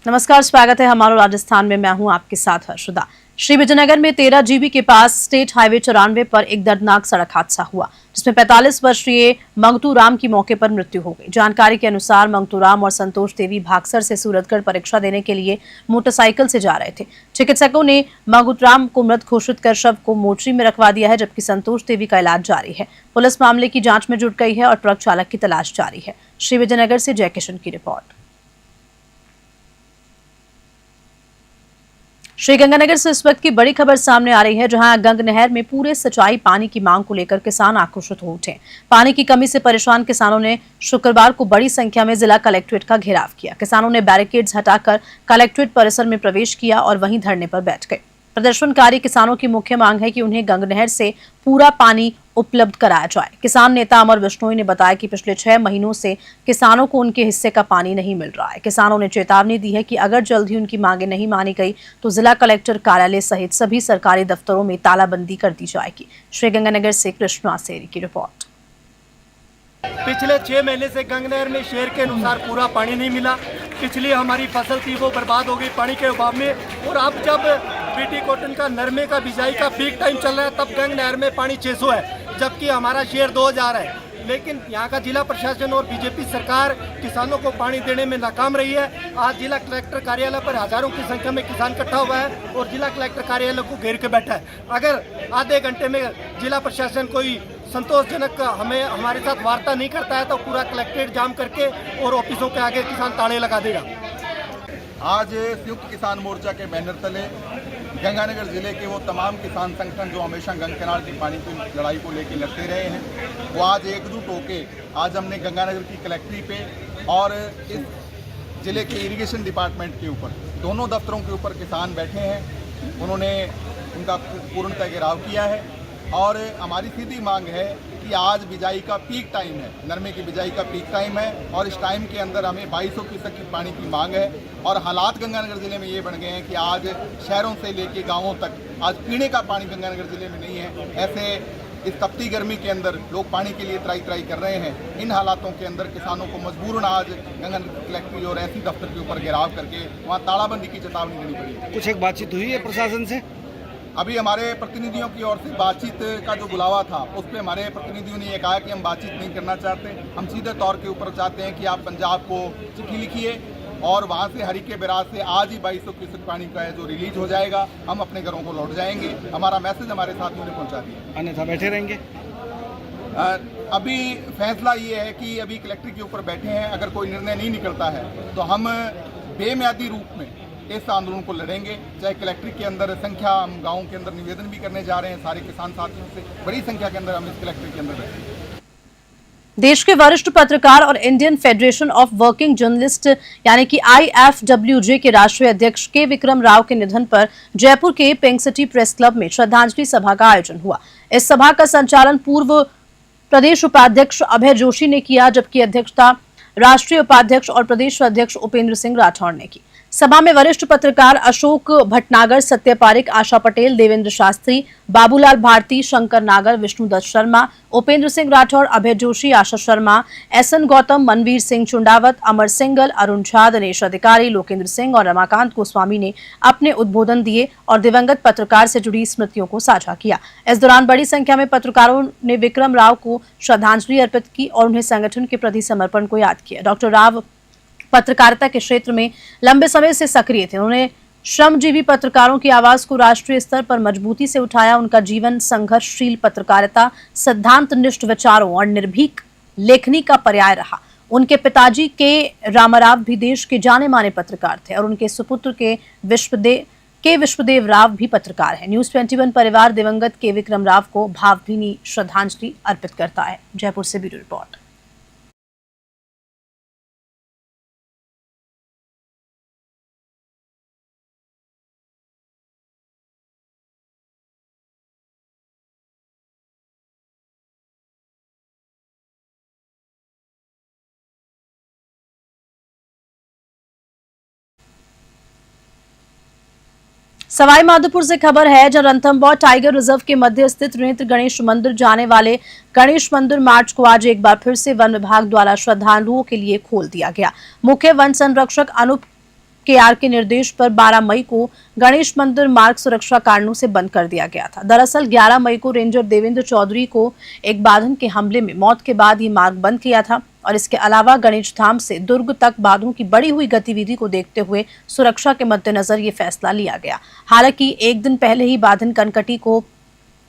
नमस्कार, स्वागत है हमारा राजस्थान में। मैं हूं आपके साथ हर्षदा। श्री विजयनगर में 13 जीबी के पास स्टेट हाईवे 94 पर एक दर्दनाक सड़क हादसा हुआ, जिसमें 45 वर्षीय मंगतू राम की मौके पर मृत्यु हो गई। जानकारी के अनुसार मंगतू राम और संतोष देवी भागसर से सूरतगढ़ परीक्षा देने के लिए मोटरसाइकिल से जा रहे थे। चिकित्सकों ने मंगतू राम को मृत घोषित कर शव को मोर्चरी में रखवा दिया है, जबकि संतोष देवी का इलाज जारी है। पुलिस मामले की जाँच में जुट गई है और ट्रक चालक की तलाश जारी है। श्री विजयनगर से जय किशन की रिपोर्ट। श्रीगंगानगर से इस वक्त की बड़ी खबर सामने आ रही है, जहां गंग नहर में पूरे सिंचाई पानी की मांग को लेकर किसान आक्रोशित हो उठे। पानी की कमी से परेशान किसानों ने शुक्रवार को बड़ी संख्या में जिला कलेक्ट्रेट का घेराव किया। किसानों ने बैरिकेड्स हटाकर कलेक्ट्रेट परिसर में प्रवेश किया और वहीं धरने पर बैठ गए। प्रदर्शनकारी किसानों की मुख्य मांग है कि उन्हें गंग नहर से पूरा पानी उपलब्ध कराया जाए। किसान नेता अमर बिश्नोई ने बताया कि पिछले 6 महीनों से किसानों को उनके हिस्से का पानी नहीं मिल रहा है। किसानों ने चेतावनी दी है कि अगर जल्द ही उनकी मांगे नहीं मानी गई तो जिला कलेक्टर कार्यालय सहित सभी सरकारी दफ्तरों में तालाबंदी कर दी जाएगी। श्रीगंगानगर से कृष्णा सेरी की रिपोर्ट। पिछले 6 महीने से गंग नहर में शेर के अनुसार पूरा पानी नहीं मिला। पिछली हमारी फसल थी वो बर्बाद हो गई पानी के अभाव में, और अब जब बीटी कॉटन का नरमे का बिजाई का पीक टाइम चल रहा है तब गंग नहर में पानी 600 है, जबकि हमारा शेर 2000 है। लेकिन यहाँ का जिला प्रशासन और बीजेपी सरकार किसानों को पानी देने में नाकाम रही है। आज जिला कलेक्टर कार्यालय पर हजारों की संख्या में किसान इकट्ठा हुआ है और जिला कलेक्टर कार्यालय को घेर के बैठा है। अगर आधे घंटे में जिला प्रशासन कोई संतोषजनक हमारे साथ वार्ता नहीं करता है तो पूरा कलेक्ट्रेट जाम करके और ऑफिसों के आगे किसान ताले लगा देगा। आज संयुक्त किसान मोर्चा के बैनर तले गंगानगर जिले के वो तमाम किसान संगठन जो हमेशा गंग किनार की पानी की लड़ाई को लेकर लड़ते रहे हैं, वो आज एकजुट होके आज हमने गंगानगर की कलेक्ट्री पे और इस जिले के इरिगेशन डिपार्टमेंट के ऊपर दोनों दफ्तरों के ऊपर किसान बैठे हैं। उन्होंने उनका पूर्णतः घेराव किया है और हमारी सीधी मांग है कि आज बिजाई का पीक टाइम है, नरमे की बिजाई का पीक टाइम है और इस टाइम के अंदर हमें 2200 की पानी की मांग है। और हालात गंगानगर ज़िले में ये बन गए हैं कि आज शहरों से लेके गांवों तक आज पीने का पानी गंगानगर ज़िले में नहीं है। ऐसे इस तपती गर्मी के अंदर लोग पानी के लिए त्राई कर रहे हैं। इन हालातों के अंदर किसानों को मजबूरन आज गंगानगर कलेक्ट्री और ऐसी दफ्तर के ऊपर घेराव करके वहाँ तालाबंदी की चेतावनी देनी पड़ी। कुछ एक बातचीत हुई है प्रशासन से? अभी हमारे प्रतिनिधियों की ओर से बातचीत का जो बुलावा था उस पर हमारे प्रतिनिधियों ने ये कहा कि हम बातचीत नहीं करना चाहते, हम सीधे तौर के ऊपर चाहते हैं कि आप पंजाब को चिट्ठी लिखिए और वहाँ से हरीके बैराज से आज ही 2200 क्यूसेक पानी का है जो रिलीज हो जाएगा, हम अपने घरों को लौट जाएंगे। हमारा मैसेज हमारे साथियों ने पहुँचा दिया। अन्यथा बैठे रहेंगे। अभी फैसला ये है कि अभी कलेक्टर के ऊपर बैठे हैं, अगर कोई निर्णय नहीं निकलता है तो हम बेमियादी रूप में इस आंदोलन को लड़ेंगे। चाहे कलेक्ट्री के अंदर संख्या, हम गाँव के अंदर निवेदन भी करने जा रहे हैं सारे किसान साथियों से, बड़ी संख्या के अंदर हम इस कलेक्ट्री के अंदर बैठेंगे। देश के वरिष्ठ पत्रकार और Indian federation of working journalist यानी कि IFWJ के राष्ट्रीय अध्यक्ष के विक्रम राव के निधन पर जयपुर के पिंक सिटी प्रेस क्लब में श्रद्धांजलि सभा का आयोजन हुआ। इस सभा का संचालन पूर्व प्रदेश उपाध्यक्ष अभय जोशी ने किया, जबकि अध्यक्षता राष्ट्रीय उपाध्यक्ष और प्रदेश अध्यक्ष उपेंद्र सिंह राठौड़ ने की। सभा में वरिष्ठ पत्रकार अशोक भटनागर, सत्य पारिक, आशा पटेल, देवेंद्र शास्त्री, बाबूलाल भारती, शंकर नागर, विष्णुदत्त शर्मा, उपेंद्र सिंह राठौड़, अभय जोशी, आशा शर्मा, SN गौतम, मनवीर सिंह चुंडावत, अमर सिंगल, अरुण झा, दिनेश अधिकारी, लोकेंद्र सिंह और रमाकांत गोस्वामी ने अपने उद्बोधन दिए और दिवंगत पत्रकार से जुड़ी स्मृतियों को साझा किया। इस दौरान बड़ी संख्या में पत्रकारों ने विक्रम राव को श्रद्धांजलि अर्पित की और उन्हें संगठन के प्रति समर्पण को याद किया। डॉक्टर राव पत्रकारिता के क्षेत्र में लंबे समय से सक्रिय थे। उन्होंने श्रमजीवी पत्रकारों की आवाज को राष्ट्रीय स्तर पर मजबूती से उठाया। उनका जीवन संघर्षशील पत्रकारिता, सिद्धांतनिष्ठ विचारों और निर्भीक लेखनी का पर्याय रहा। उनके पिताजी के रामाराव भी देश के जाने माने पत्रकार थे और उनके सुपुत्र के विश्वदेव राव भी पत्रकार हैं। न्यूज़ 21 परिवार दिवंगत के विक्रम राव को भावभीनी श्रद्धांजलि अर्पित करता है। जयपुर से ब्यूरो रिपोर्ट। सवाई माधोपुर से खबर है, जहां रणथंभौर टाइगर रिजर्व के मध्य स्थित नेत्र गणेश मंदिर जाने वाले गणेश मंदिर मार्च को आज एक बार फिर से वन विभाग द्वारा श्रद्धालुओं के लिए खोल दिया गया। मुख्य वन संरक्षक अनूप केआर के निर्देश पर 12 मई को गणेश मंदिर मार्ग सुरक्षा कारणों से बंद कर दिया गया था। दरअसल 11 मई को रेंजर देवेंद्र चौधरी को एक बाधन के हमले में मौत के बाद ये मार्ग बंद किया था और इसके अलावा गणेश धाम से दुर्ग तक बाघों की बढ़ी हुई गतिविधि को देखते हुए सुरक्षा के मद्देनजर ये फैसला लिया गया। हालांकि एक दिन पहले ही बाधन कनकटी को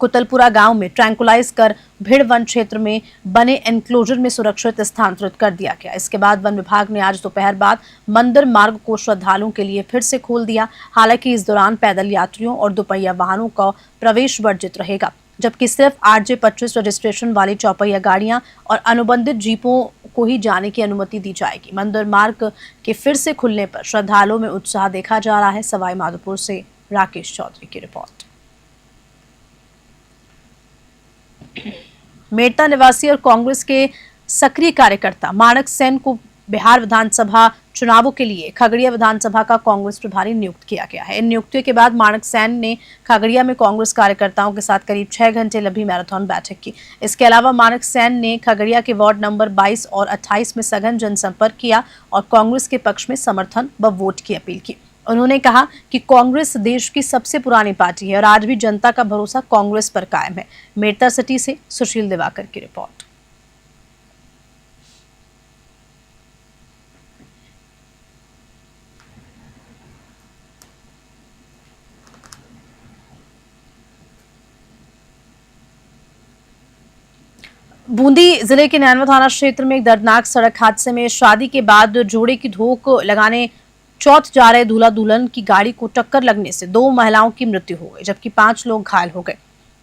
कुतलपुरा गांव में ट्रैंकुलाइज कर भिड़ वन क्षेत्र में बने एनक्लोजर में सुरक्षित स्थानांतरित कर दिया गया। इसके बाद वन विभाग ने आज दोपहर बाद मंदिर मार्ग को श्रद्धालुओं के लिए फिर से खोल दिया। हालांकि इस दौरान पैदल यात्रियों और दोपहिया वाहनों का प्रवेश वर्जित रहेगा, जबकि सिर्फ 8J25 रजिस्ट्रेशन वाली चौपहिया गाड़ियां और अनुबंधित जीपों को ही जाने की अनुमति दी जाएगी। मंदिर मार्ग के फिर से खुलने पर श्रद्धालुओं में उत्साह देखा जा रहा है। सवाई माधोपुर से राकेश चौधरी की रिपोर्ट। मेड़ता निवासी और कांग्रेस के सक्रिय कार्यकर्ता माणक सेन को बिहार विधानसभा चुनावों के लिए खगड़िया विधानसभा का कांग्रेस प्रभारी नियुक्त किया गया है। इन नियुक्तियों के बाद माणक सेन ने खगड़िया में कांग्रेस कार्यकर्ताओं के साथ करीब 6 घंटे लंबी मैराथन बैठक की। इसके अलावा माणक सेन ने खगड़िया के वार्ड नंबर 22 और 28 में सघन जनसंपर्क किया और कांग्रेस के पक्ष में समर्थन व वोट की अपील की। उन्होंने कहा कि कांग्रेस देश की सबसे पुरानी पार्टी है और आज भी जनता का भरोसा कांग्रेस पर कायम है। मेड़ता सिटी से सुशील दिवाकर की रिपोर्ट। बूंदी जिले के नैनवा थाना क्षेत्र में एक दर्दनाक सड़क हादसे में शादी के बाद जोड़े की धोख लगाने चौथ जा रहे दूल्हा दुल्हन की गाड़ी को टक्कर लगने से 2 महिलाओं की मृत्यु हो गई, जबकि 5 लोग घायल हो गए।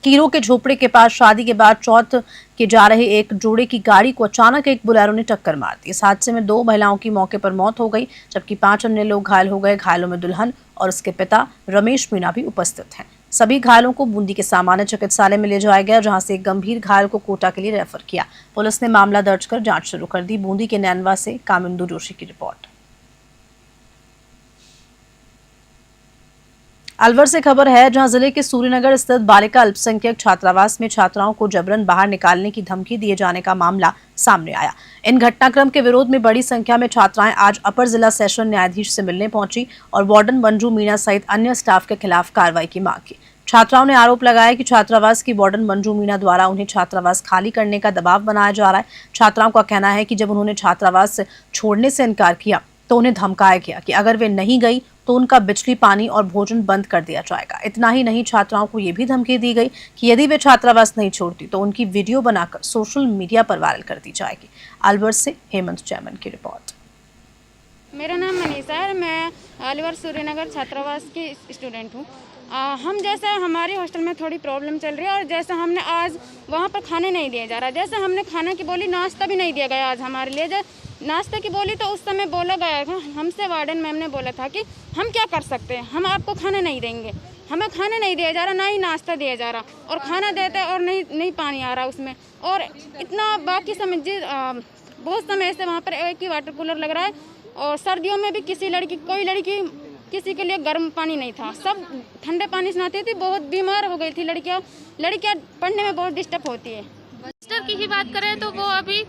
कीरों के झोपड़े के पास शादी के बाद चौथ के जा रहे एक जोड़े की गाड़ी को अचानक एक बोलेरो ने टक्कर मार दी। इस हादसे में 2 महिलाओं की मौके पर मौत हो गई, जबकि 5 अन्य लोग घायल हो गए। घायलों में दुल्हन और उसके पिता रमेश मीणा भी उपस्थित हैं। सभी घायलों को बूंदी के सामान्य चिकित्सालय में ले जाया गया, जहां से एक गंभीर घायल को कोटा के लिए रेफर किया। पुलिस ने मामला दर्ज कर जांच शुरू कर दी। बूंदी के नैनवा से कामिंदु जोशी की रिपोर्ट। अलवर से खबर है, जहां जिले के सूर्यनगर स्थित बालिका अल्पसंख्यक छात्रावास में छात्राओं को जबरन बाहर निकालने की धमकी दिए जाने का मामला सामने आया। इन घटनाक्रम के विरोध में बड़ी संख्या में छात्राएं आज अपर जिला सेशन न्यायाधीश से मिलने पहुंची और वार्डन मंजू मीणा सहित अन्य स्टाफ के खिलाफ कार्रवाई की मांग की। छात्राओं ने आरोप लगाया कि छात्रावास की वार्डन मंजू मीणा द्वारा उन्हें छात्रावास खाली करने का दबाव बनाया जा रहा है। छात्राओं का कहना है कि जब उन्होंने छात्रावास छोड़ने से इनकार किया तो उन्हें धमकाया गया कि अगर वे नहीं गई तो उनका बिजली, पानी और भोजन बंद कर दिया जाएगा। इतना ही नहीं, छात्राओं को यह भी धमकी दी गई कि यदि वे छात्रावास नहीं छोड़ती तो उनकी वीडियो बनाकर सोशल मीडिया पर वायरल कर दी जाएगी। अलवर से हेमंत जैमन की रिपोर्ट। मेरा नाम मनीषा है, मैं अलवर सूर्यनगर छात्रावास की स्टूडेंट हूँ। हम जैसे हमारी हॉस्टल में थोड़ी प्रॉब्लम चल रही है और जैसे हमने आज वहाँ पर खाने नहीं दिया जा रहा, जैसे हमने खाने की बोली, नाश्ता भी नहीं दिया गया आज हमारे लिए। नाश्ते की बोली तो उस समय बोला गया था, हमसे वार्डन मैम ने बोला था कि हम क्या कर सकते हैं, हम आपको खाना नहीं देंगे। हमें खाना नहीं दिया जा रहा, ना ही नाश्ता दिया जा रहा, और खाना देते और नहीं पानी आ रहा उसमें। और इतना बाकी समझिए बहुत समय से वहाँ पर एक ही वाटर कूलर लग रहा है और सर्दियों में भी कोई लड़की किसी के लिए गर्म पानी नहीं था, सब ठंडे पानी से नहाती थी। बहुत बीमार हो गई थी लड़कियाँ पढ़ने में बहुत डिस्टर्ब होती है। सिस्टर की ही बात करें तो वो अभी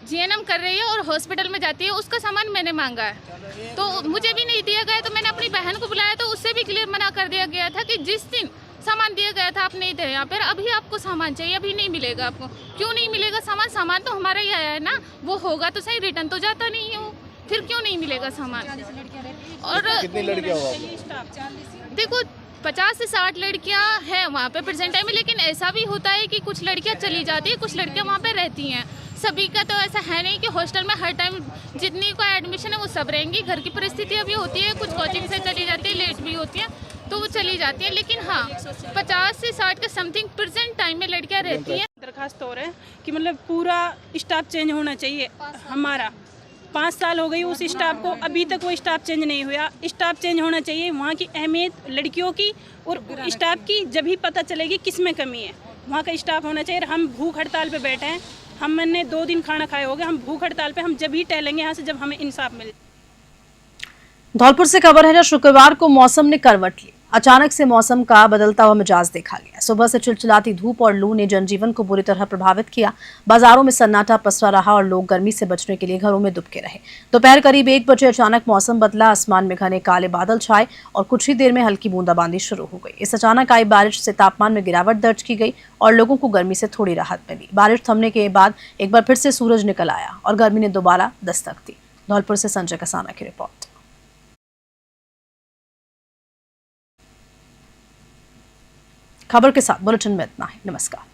जीएनएम कर रही है और हॉस्पिटल में जाती है। उसका सामान मैंने मांगा है तो मुझे भी नहीं दिया गया, तो मैंने अपनी बहन को बुलाया तो उससे भी क्लियर मना कर दिया गया था कि जिस दिन सामान दिया गया था आप नहीं थे यहाँ पर, अभी आपको सामान चाहिए, अभी नहीं मिलेगा आपको। क्यों नहीं मिलेगा सामान तो हमारा ही आया है ना, वो होगा तो सही, रिटर्न तो जाता नहीं है वो, फिर क्यों नहीं मिलेगा सामान। और कितनी लड़कियां हो? देखो 50 से 60 लड़कियां हैं वहाँ पे प्रेजेंट टाइम में, लेकिन ऐसा भी होता है कि कुछ लड़कियां चली जाती है, कुछ लड़कियां वहाँ पे रहती हैं। सभी का तो ऐसा है नहीं कि हॉस्टल में हर टाइम जितनी का एडमिशन है वो सब रहेंगी। घर की परिस्थितियाँ भी होती है, कुछ कोचिंग से चली जाती है, लेट भी होती है तो वो चली जाती है। लेकिन हाँ 50 से 60 के समथिंग प्रेजेंट टाइम में लड़कियाँ रहती हैं। दरखास्त हो रहा है कि मतलब पूरा स्टाफ चेंज होना चाहिए। हमारा 5 साल हो गई उस स्टाफ को, अभी तक वो स्टाफ चेंज नहीं हुआ। स्टाफ चेंज होना चाहिए। वहाँ की अहमियत लड़कियों की और स्टाफ की जब ही पता चलेगी किस में कमी है। वहाँ का स्टाफ होना चाहिए। हम भूख हड़ताल पे बैठे हैं, हमने 2 दिन खाना खाए हो गए, हम भूख हड़ताल पे, हम जब ही टहलेंगे यहाँ से जब हमें इंसाफ मिले। धौलपुर से खबर है, जब शुक्रवार को मौसम ने करवट ली। अचानक से मौसम का बदलता हुआ मिजाज देखा गया। सुबह से चिलचिलाती धूप और लू ने जनजीवन को बुरी तरह प्रभावित किया। बाजारों में सन्नाटा पसरा रहा और लोग गर्मी से बचने के लिए घरों में दुबके रहे। दोपहर करीब 1 बजे अचानक मौसम बदला। आसमान में घने काले बादल छाए और कुछ ही देर में हल्की बूंदाबांदी शुरू हो गई। इस अचानक आई बारिश से तापमान में गिरावट दर्ज की गई और लोगों को गर्मी से थोड़ी राहत मिली। बारिश थमने के बाद एक बार फिर से सूरज निकल आया और गर्मी ने दोबारा दस्तक दी। धौलपुर से संजय कसाना की रिपोर्ट। खबर के साथ बुलेटिन में इतना ही। नमस्कार।